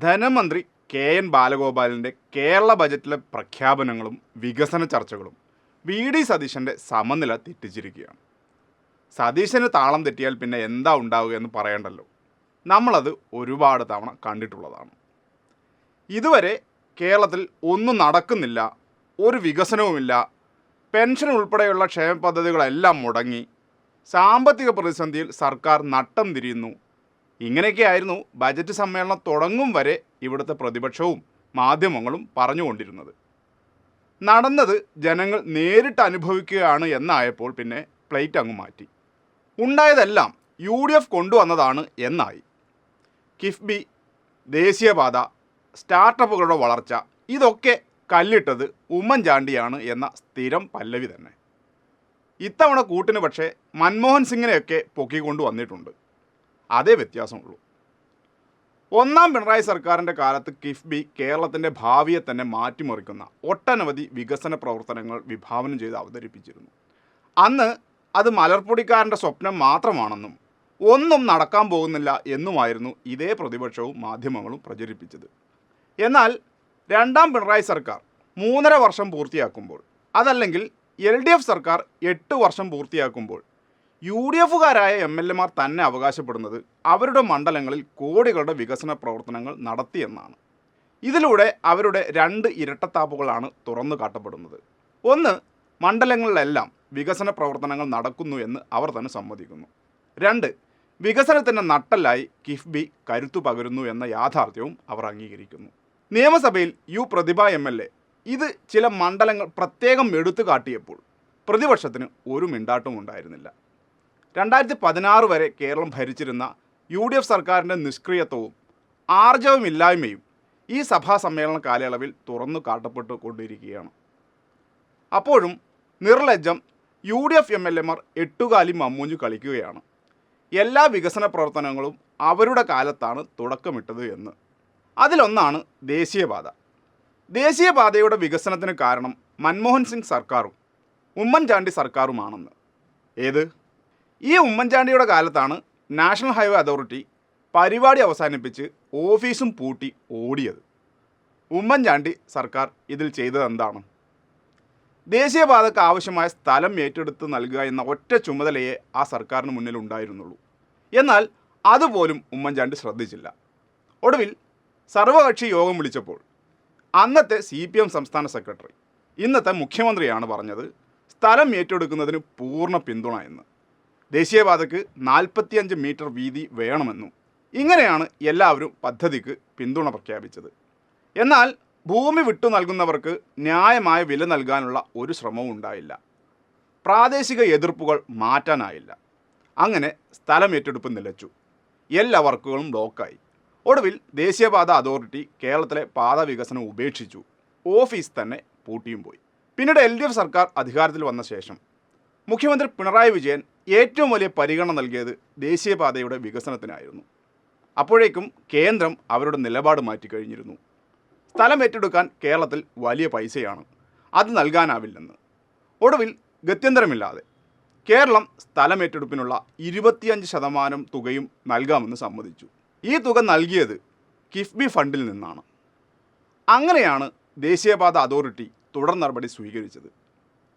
ധനമന്ത്രി കെ.എൻ. ബാലഗോപാലിൻ്റെ കേരള ബജറ്റിലെ പ്രഖ്യാപനങ്ങളും വികസന ചർച്ചകളും വി.ഡി. സതീശൻ്റെ സമനില തെറ്റിച്ചിരിക്കുകയാണ്. സതീശന് താളം തെറ്റിയാൽ പിന്നെ എന്താ ഉണ്ടാവുക എന്ന് പറയണ്ടല്ലോ. നമ്മളത് ഒരുപാട് തവണ കണ്ടിട്ടുള്ളതാണ്. ഇതുവരെ കേരളത്തിൽ ഒന്നും നടക്കുന്നില്ല, ഒരു വികസനവുമില്ല, പെൻഷൻ ഉൾപ്പെടെയുള്ള ക്ഷേമ പദ്ധതികളെല്ലാം മുടങ്ങി, സാമ്പത്തിക പ്രതിസന്ധിയിൽ സർക്കാർ നട്ടം തിരിയുന്നു. ഇങ്ങനെയൊക്കെയായിരുന്നു ബജറ്റ് സമ്മേളനം തുടങ്ങും വരെ ഇവിടുത്തെ പ്രതിപക്ഷവും മാധ്യമങ്ങളും പറഞ്ഞുകൊണ്ടിരുന്നത്. നടന്നത് ജനങ്ങൾ നേരിട്ട് അനുഭവിക്കുകയാണ് എന്നായപ്പോൾ പിന്നെ പ്ലേറ്റ് അങ്ങ് മാറ്റി. ഉണ്ടായതെല്ലാം UDF കൊണ്ടുവന്നതാണ് എന്നായി. കിഫ്ബി, ദേശീയപാത, സ്റ്റാർട്ടപ്പുകളുടെ വളർച്ച, ഇതൊക്കെ കല്ലിട്ടത് ഉമ്മൻചാണ്ടിയാണ് എന്ന സ്ഥിരം പല്ലവി തന്നെ. ഇത്തവണ കൂട്ടിന് പക്ഷേ മൻമോഹൻ സിംഗിനെയൊക്കെ പൊക്കിക്കൊണ്ടു വന്നിട്ടുണ്ട്. അതേ വ്യത്യാസമുള്ളൂ. ഒന്നാം പിണറായി സർക്കാരിൻ്റെ കാലത്ത് കിഫ്ബി കേരളത്തിൻ്റെ ഭാവിയെ തന്നെ മാറ്റിമറിക്കുന്ന ഒട്ടനവധി വികസന പ്രവർത്തനങ്ങൾ വിഭാവനം ചെയ്ത് അവതരിപ്പിച്ചിരുന്നു. അന്ന് അത് മലർപ്പൊടിക്കാരൻ്റെ സ്വപ്നം മാത്രമാണെന്നും ഒന്നും നടക്കാൻ പോകുന്നില്ല എന്നുമായിരുന്നു ഇതേ പ്രതിപക്ഷവും മാധ്യമങ്ങളും പ്രചരിപ്പിച്ചത്. എന്നാൽ രണ്ടാം പിണറായി സർക്കാർ 3.5 വർഷം പൂർത്തിയാക്കുമ്പോൾ, അതല്ലെങ്കിൽ LDF സർക്കാർ 8 വർഷം പൂർത്തിയാക്കുമ്പോൾ UDFകാരായ MLAമാർ തന്നെ അവകാശപ്പെടുന്നത് അവരുടെ മണ്ഡലങ്ങളിൽ കോടികളുടെ വികസന പ്രവർത്തനങ്ങൾ നടത്തിയെന്നാണ്. ഇതിലൂടെ അവരുടെ 2 ഇരട്ടത്താപ്പുകളാണ് തുറന്നു കാട്ടപ്പെടുന്നത്. ഒന്ന്, മണ്ഡലങ്ങളിലെല്ലാം വികസന പ്രവർത്തനങ്ങൾ നടക്കുന്നു എന്ന് അവർ തന്നെ സമ്മതിക്കുന്നു. 2, വികസനത്തിൻ്റെ നട്ടെല്ലായി കിഫ്ബി കരുത്തു പകരുന്നു എന്ന യാഥാർത്ഥ്യവും അവർ അംഗീകരിക്കുന്നു. നിയമസഭയിൽ പ്രതിഭ MLA ഇത് ചില മണ്ഡലങ്ങൾ പ്രത്യേകം എടുത്തു കാട്ടിയപ്പോൾ പ്രതിപക്ഷത്തിന് ഒരു മിണ്ടാട്ടം ഉണ്ടായിരുന്നില്ല. 2016 വരെ കേരളം ഭരിച്ചിരുന്ന UDF സർക്കാരിൻ്റെ നിഷ്ക്രിയത്വവും ആർജവമില്ലായ്മയും ഈ സഭാ സമ്മേളന കാലയളവിൽ തുറന്നു കാട്ടപ്പെട്ടുകൊണ്ടിരിക്കുകയാണ്. അപ്പോഴും നിർലജ്ജം UDF MLAമാർ എട്ടുകാലി മമ്മൂഞ്ഞു കളിക്കുകയാണ്. എല്ലാ വികസന പ്രവർത്തനങ്ങളും അവരുടെ കാലത്താണ് തുടക്കമിട്ടത് എന്ന്. അതിലൊന്നാണ് ദേശീയപാത. ദേശീയപാതയുടെ വികസനത്തിന് കാരണം മൻമോഹൻ സിംഗ് സർക്കാരും ഉമ്മൻചാണ്ടി സർക്കാരുമാണെന്ന്. ഏത്? ഈ ഉമ്മൻചാണ്ടിയുടെ കാലത്താണ് നാഷണൽ ഹൈവേ അതോറിറ്റി പരിപാടി അവസാനിപ്പിച്ച് ഓഫീസും പൂട്ടി ഓടിയത്. ഉമ്മൻചാണ്ടി സർക്കാർ ഇതിൽ ചെയ്തതെന്താണ്? ദേശീയപാതയ്ക്ക് ആവശ്യമായ സ്ഥലം ഏറ്റെടുത്ത് നൽകുക എന്ന ഒറ്റ ചുമതലയെ ആ സർക്കാരിന് മുന്നിൽ ഉണ്ടായിരുന്നുള്ളൂ. എന്നാൽ അതുപോലും ഉമ്മൻചാണ്ടി ശ്രദ്ധിച്ചില്ല. ഒടുവിൽ സർവകക്ഷി യോഗം വിളിച്ചപ്പോൾ അന്നത്തെ CPM സംസ്ഥാന സെക്രട്ടറി, ഇന്നത്തെ മുഖ്യമന്ത്രിയാണ് പറഞ്ഞത് സ്ഥലം ഏറ്റെടുക്കുന്നതിന് പൂർണ്ണ പിന്തുണ എന്ന്. ദേശീയപാതയ്ക്ക് 45 മീറ്റർ വീതി വേണമെന്നും. ഇങ്ങനെയാണ് എല്ലാവരും പദ്ധതിക്ക് പിന്തുണ പ്രഖ്യാപിച്ചത്. എന്നാൽ ഭൂമി വിട്ടു നൽകുന്നവർക്ക് ന്യായമായ വില നൽകാനുള്ള ഒരു ശ്രമവും ഉണ്ടായില്ല. പ്രാദേശിക എതിർപ്പുകൾ മാറ്റാനായില്ല. അങ്ങനെ സ്ഥലം ഏറ്റെടുപ്പ് നിലച്ചു. എല്ലാ വർക്കുകളും ബ്ലോക്കായി. ഒടുവിൽ ദേശീയപാത അതോറിറ്റി കേരളത്തിലെ പാത വികസനം ഉപേക്ഷിച്ചു. ഓഫീസ് തന്നെ പൂട്ടിയും പോയി. പിന്നീട് LDF സർക്കാർ അധികാരത്തിൽ വന്ന ശേഷം മുഖ്യമന്ത്രി പിണറായി വിജയൻ ഏറ്റവും വലിയ പരിഗണന നൽകിയത് ദേശീയപാതയുടെ വികസനത്തിനായിരുന്നു. അപ്പോഴേക്കും കേന്ദ്രം അവരുടെ നിലപാട് മാറ്റിക്കഴിഞ്ഞിരുന്നു. സ്ഥലം ഏറ്റെടുക്കാൻ കേരളത്തിൽ വലിയ പൈസയാണ്, അത് നൽകാനാവില്ലെന്ന്. ഒടുവിൽ ഗത്യന്തരമില്ലാതെ കേരളം സ്ഥലം ഏറ്റെടുപ്പിനുള്ള 25% തുകയും നൽകാമെന്ന് സമ്മതിച്ചു. ഈ തുക നൽകിയത് കിഫ്ബി ഫണ്ടിൽ നിന്നാണ്. അങ്ങനെയാണ് ദേശീയപാത അതോറിറ്റി തുടർ നടപടി സ്വീകരിച്ചത്.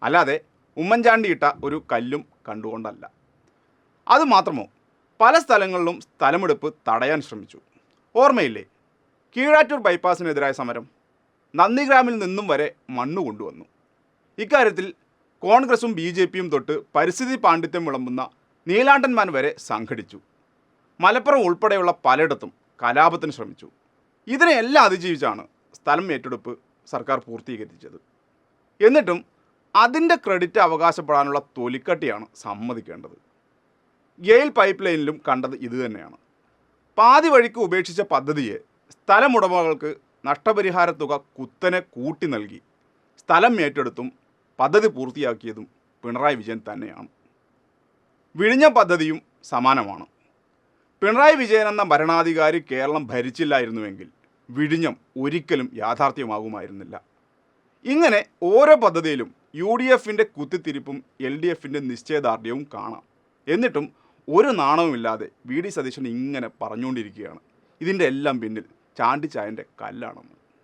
അല്ലാതെ ഉമ്മൻചാണ്ടി ഇട്ട ഒരു കല്ലും കണ്ടുകൊണ്ടല്ല. അതുമാത്രമോ, പല സ്ഥലങ്ങളിലും സ്ഥലമെടുപ്പ് തടയാൻ ശ്രമിച്ചു. ഓർമ്മയില്ലേ കീഴാറ്റൂർ ബൈപ്പാസിനെതിരായ സമരം? നന്ദിഗ്രാമിൽ നിന്നും വരെ മണ്ണ് കൊണ്ടുവന്നു. ഇക്കാര്യത്തിൽ കോൺഗ്രസും BJPയും തൊട്ട് പരിസ്ഥിതി പാണ്ഡിത്യം വിളമ്പുന്ന നീലാണ്ടന്മാർ വരെ സംഘടിച്ചു. മലപ്പുറം ഉൾപ്പെടെയുള്ള പലയിടത്തും കലാപത്തിന് ശ്രമിച്ചു. ഇതിനെല്ലാം അതിജീവിച്ചാണ് സ്ഥലം ഏറ്റെടുപ്പ് സർക്കാർ പൂർത്തീകരിച്ചത്. എന്നിട്ടും അതിൻ്റെ ക്രെഡിറ്റ് അവകാശപ്പെടാനുള്ള തൊലിക്കട്ടിയാണ് സമ്മതിക്കേണ്ടത്. ഗെയിൽ പൈപ്പ് ലൈനിലും കണ്ടത് ഇതുതന്നെയാണ്. പാതി വഴിക്ക് ഉപേക്ഷിച്ച പദ്ധതിയെ സ്ഥലമുടമകൾക്ക് നഷ്ടപരിഹാര തുക കുത്തനെ കൂട്ടി നൽകി സ്ഥലം ഏറ്റെടുത്തും പദ്ധതി പൂർത്തിയാക്കിയതും പിണറായി വിജയൻ തന്നെയാണ്. വിഴിഞ്ഞം പദ്ധതിയും സമാനമാണ്. പിണറായി വിജയൻ എന്ന ഭരണാധികാരി കേരളം ഭരിച്ചില്ലായിരുന്നുവെങ്കിൽ വിഴിഞ്ഞം ഒരിക്കലും യാഥാർത്ഥ്യമാകുമായിരുന്നില്ല. ഇങ്ങനെ ഓരോ പദ്ധതിയിലും UDFൻ്റെ കുത്തിത്തിരിപ്പും LDFൻ്റെ നിശ്ചയദാർഢ്യവും കാണാം. എന്നിട്ടും ഒരു നാണവുമില്ലാതെ വി.ഡി. സതീശൻ ഇങ്ങനെ പറഞ്ഞുകൊണ്ടിരിക്കുകയാണ്. ഇതിൻ്റെ എല്ലാം പിന്നിൽ ചാണ്ടിച്ചായൻ്റെ കല്ലാണെന്ന്.